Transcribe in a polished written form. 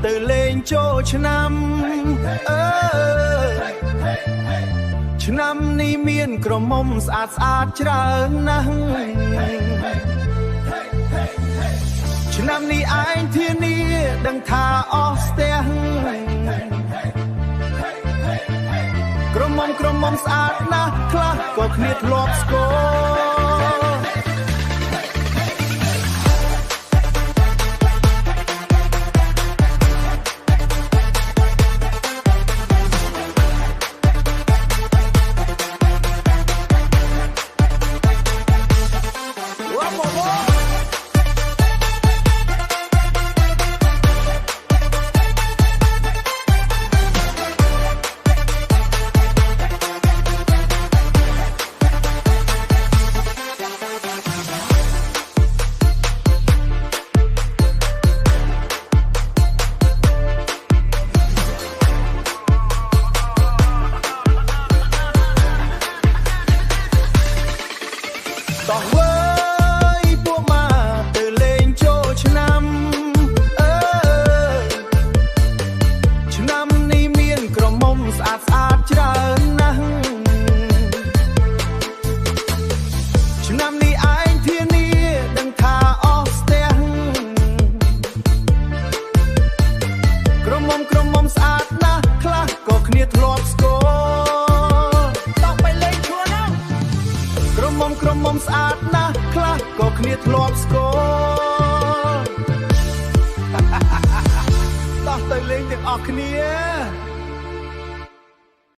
ទៅលេងចូលឆ្នាំឆ្នាំនេះមានក្រមុំស្អាតស្អាតច្រើនណាស់ឆ្នាំនេះឯងធានាដឹងថាអស់ស្ទះក្រមុំស្អាតណាស់ខ្លះក៏គ្នាធ្លាប់ស្គាល់តោះវើយពួកមកទៅលេងចូលឆ្នាំឆ្នាំនេះមានក្រមុំស្អាតស្អាតច្រើនណាស់ឆ្នាំនេះឯងធានាដឹងថាអស់ស្ទះក្រមុំស្អាតណាស់ខ្លះក៏គ្នាធ្លាប់ស្គាល់តោះไปលេងខ្លួនណាក្រមុំស្អាតណាស់ខ្លះក៏គ្នាធ្លាប់ស្គាល់តោះទៅលេងទាំងអស់គ្នា